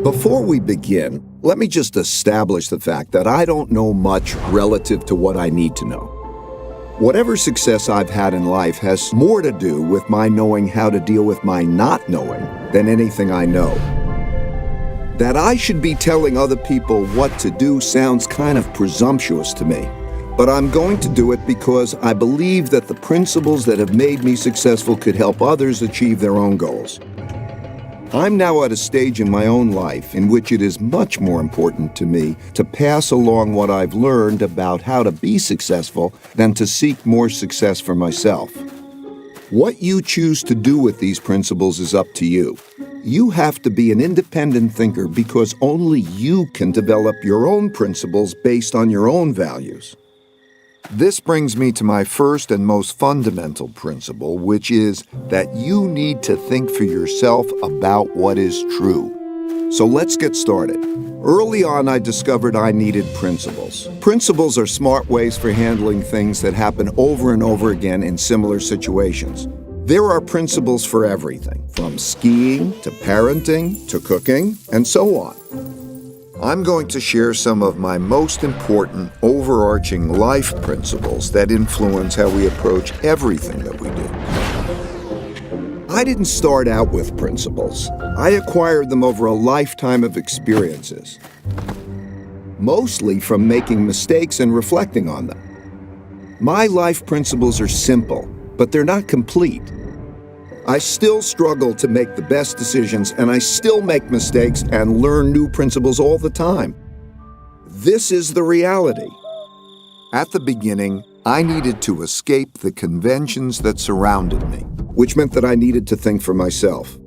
Before we begin, let me just establish the fact that I don't know much relative to what I need to know. Whatever success I've had in life has more to do with my knowing how to deal with my not knowing than anything I know. That I should be telling other people what to do sounds kind of presumptuous to me, but I'm going to do it because I believe that the principles that have made me successful could help others achieve their own goals. I'm now at a stage in my own life in which it is much more important to me to pass along what I've learned about how to be successful than to seek more success for myself. What you choose to do with these principles is up to you. You have to be an independent thinker because only you can develop your own principles based on your own values. This brings me to my first and most fundamental principle, which is that you need to think for yourself about what is true. So let's get started. Early on, I discovered I needed principles. Principles are smart ways for handling things that happen over and over again in similar situations. There are principles for everything, from skiing to parenting to cooking, and so on. I'm going to share some of my most important overarching life principles that influence how we approach everything that we do. I didn't start out with principles. I acquired them over a lifetime of experiences, mostly from making mistakes and reflecting on them. My life principles are simple, but they're not complete. I still struggle to make the best decisions, and I still make mistakes and learn new principles all the time. This is the reality. At the beginning, I needed to escape the conventions that surrounded me, which meant that I needed to think for myself.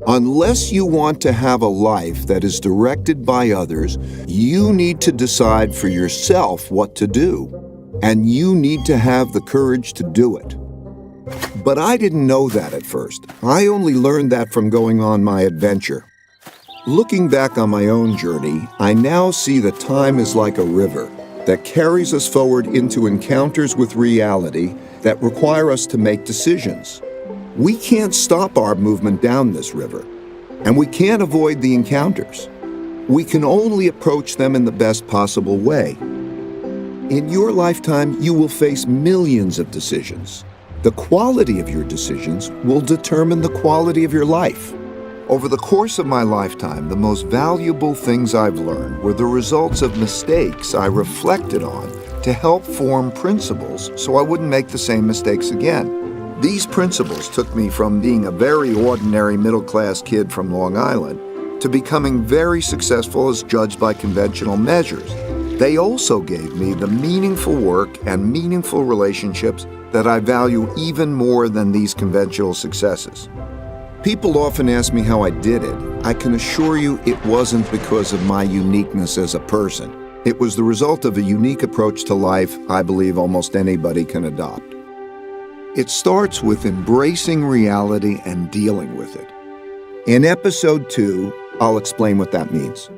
Unless you want to have a life that is directed by others, you need to decide for yourself what to do, and you need to have the courage to do it. But I didn't know that at first. I only learned that from going on my adventure. Looking back on my own journey, I now see that time is like a river that carries us forward into encounters with reality that require us to make decisions. We can't stop our movement down this river, and we can't avoid the encounters. We can only approach them in the best possible way. In your lifetime, you will face millions of decisions. The quality of your decisions will determine the quality of your life. Over the course of my lifetime, the most valuable things I've learned were the results of mistakes I reflected on to help form principles so I wouldn't make the same mistakes again. These principles took me from being a very ordinary middle-class kid from Long Island to becoming very successful as judged by conventional measures. They also gave me the meaningful work and meaningful relationships that I value even more than these conventional successes. People often ask me how I did it. I can assure you it wasn't because of my uniqueness as a person. It was the result of a unique approach to life I believe almost anybody can adopt. It starts with embracing reality and dealing with it. In episode 2, I'll explain what that means.